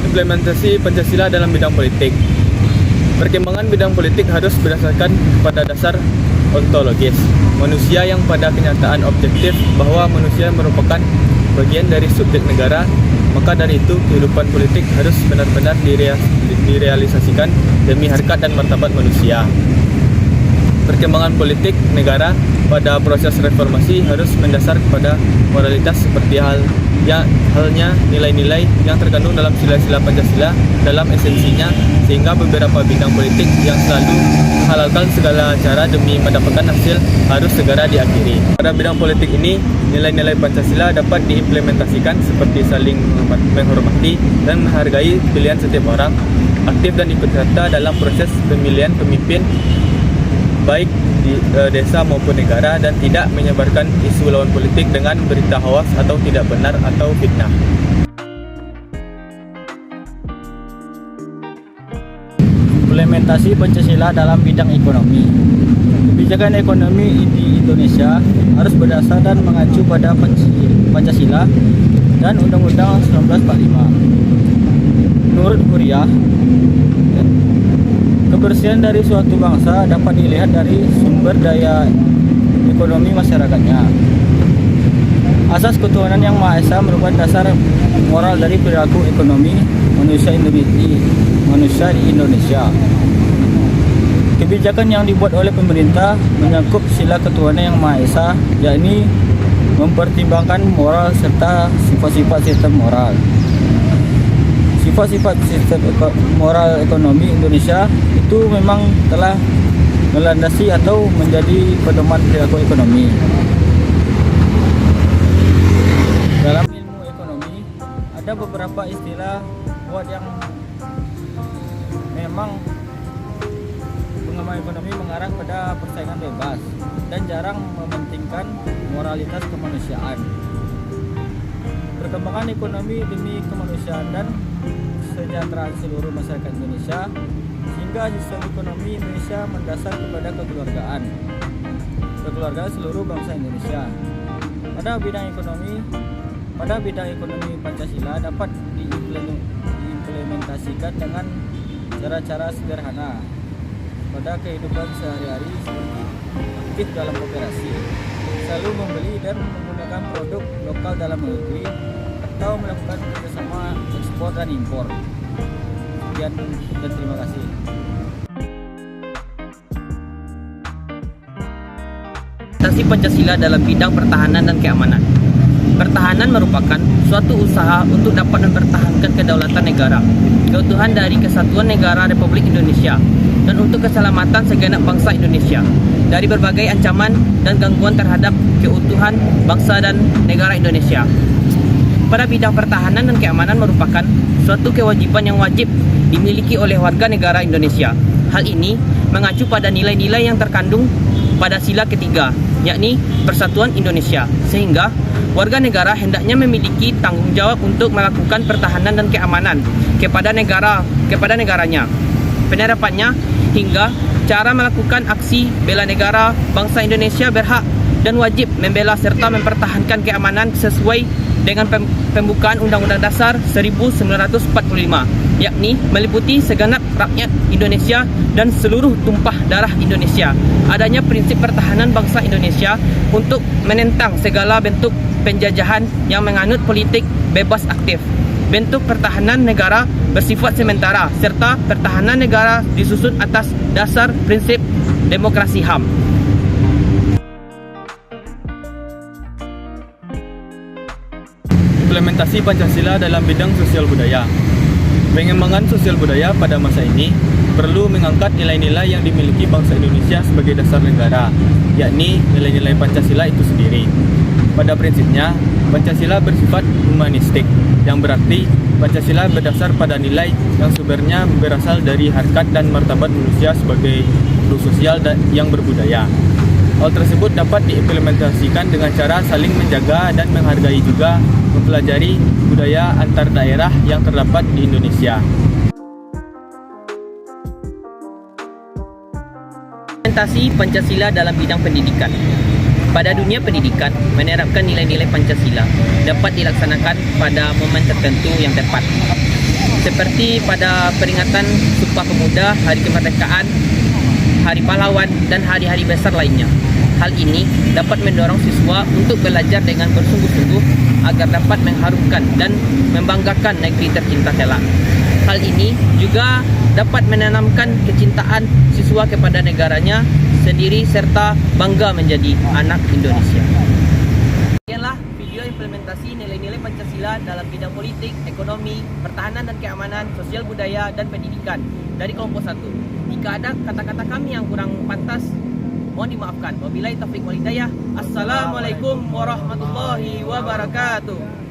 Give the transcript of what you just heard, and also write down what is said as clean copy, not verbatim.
Implementasi Pancasila dalam bidang politik. Perkembangan bidang politik harus berdasarkan pada dasar ontologis manusia yang pada kenyataan objektif bahwa manusia merupakan bagian dari subjek negara. Maka dari itu kehidupan politik harus benar-benar direalisasikan demi harkat dan martabat manusia. Perkembangan politik negara pada proses reformasi harus mendasar kepada moralitas seperti halnya nilai-nilai yang terkandung dalam sila-sila Pancasila dalam esensinya, sehingga beberapa bidang politik yang selalu menghalalkan segala cara demi mendapatkan hasil harus segera diakhiri. Pada bidang politik ini, nilai-nilai Pancasila dapat diimplementasikan seperti saling menghormati dan menghargai pilihan setiap orang, aktif dan ikut serta dalam proses pemilihan pemimpin baik di desa maupun negara, dan tidak menyebarkan isu lawan politik dengan berita hoaks atau tidak benar atau fitnah. Implementasi Pancasila dalam bidang ekonomi. Kebijakan ekonomi di Indonesia harus berdasar dan mengacu pada Pancasila dan Undang-Undang 1945. Menurut Kuryah, kebersihan dari suatu bangsa dapat dilihat dari sumber daya ekonomi masyarakatnya. Asas ketuhanan yang Maha Esa merupakan dasar moral dari perilaku ekonomi manusia di Indonesia. Kebijakan yang dibuat oleh pemerintah menyangkut sila ketuhanan yang Maha Esa, yakni mempertimbangkan moral serta sifat-sifat sistem moral. Sifat-sifat sistem moral ekonomi Indonesia itu memang telah melandasi atau menjadi pedoman perilaku ekonomi. Dalam ilmu ekonomi ada beberapa istilah buat yang memang pengamat ekonomi mengarah pada persaingan bebas dan jarang mementingkan moralitas kemanusiaan. Perkembangan ekonomi demi kemanusiaan dan kesejahteraan seluruh masyarakat Indonesia, sehingga sistem ekonomi Indonesia mendasar kepada kekeluargaan seluruh bangsa Indonesia. Pada bidang ekonomi Pancasila dapat diimplementasikan dengan cara-cara sederhana pada kehidupan sehari-hari, seperti aktif dalam operasi, selalu membeli dan menggunakan produk lokal dalam negeri, atau melakukan kerjasama ekspor dan impor. Sekian dan terima kasih. Implementasi Pancasila dalam bidang pertahanan dan keamanan. Pertahanan merupakan suatu usaha untuk dapat mempertahankan kedaulatan negara, keutuhan dari kesatuan negara Republik Indonesia, dan untuk keselamatan segenap bangsa Indonesia dari berbagai ancaman dan gangguan terhadap keutuhan bangsa dan negara Indonesia. Pada bidang pertahanan dan keamanan merupakan suatu kewajiban yang wajib dimiliki oleh warga negara Indonesia. Hal ini mengacu pada nilai-nilai yang terkandung pada sila ketiga, yakni Persatuan Indonesia, sehingga warga negara hendaknya memiliki tanggung jawab untuk melakukan pertahanan dan keamanan kepada negaranya, penerapannya hingga cara melakukan aksi bela negara. Bangsa Indonesia berhak dan wajib membela serta mempertahankan keamanan sesuai dengan pembukaan Undang-Undang Dasar 1945, yakni meliputi segenap rakyat Indonesia dan seluruh tumpah darah Indonesia. Adanya prinsip pertahanan bangsa Indonesia untuk menentang segala bentuk penjajahan yang menganut politik bebas aktif. Bentuk pertahanan negara bersifat sementara, serta pertahanan negara disusun atas dasar prinsip demokrasi HAM. Implementasi Pancasila dalam bidang sosial budaya. Pengembangan sosial budaya pada masa ini perlu mengangkat nilai-nilai yang dimiliki bangsa Indonesia sebagai dasar negara, yakni nilai-nilai Pancasila itu sendiri. Pada prinsipnya, Pancasila bersifat humanistik, yang berarti Pancasila berdasar pada nilai yang sumbernya berasal dari harkat dan martabat manusia sebagai makhluk sosial yang berbudaya. Hal tersebut dapat diimplementasikan dengan cara saling menjaga dan menghargai, juga mempelajari budaya antar daerah yang terdapat di Indonesia. Implementasi Pancasila dalam bidang pendidikan. Pada dunia pendidikan, menerapkan nilai-nilai Pancasila dapat dilaksanakan pada momen tertentu yang tepat. seperti pada peringatan Sumpah Pemuda, Hari Kemerdekaan, Hari Pahlawan, dan hari-hari besar lainnya. Hal ini dapat mendorong siswa untuk belajar dengan bersungguh-sungguh agar dapat mengharumkan dan membanggakan negeri tercinta kelak. Hal ini juga dapat menanamkan kecintaan siswa kepada negaranya sendiri serta bangga menjadi anak Indonesia. Sekianlah video implementasi nilai-nilai Pancasila dalam bidang politik, ekonomi, pertahanan dan keamanan, sosial budaya, dan pendidikan dari kelompok 1. Jika ada kata-kata kami yang kurang pantas, mohon dimaafkan. Wabillahi taufiq wal hidayah. Assalamualaikum warahmatullahi wabarakatuh.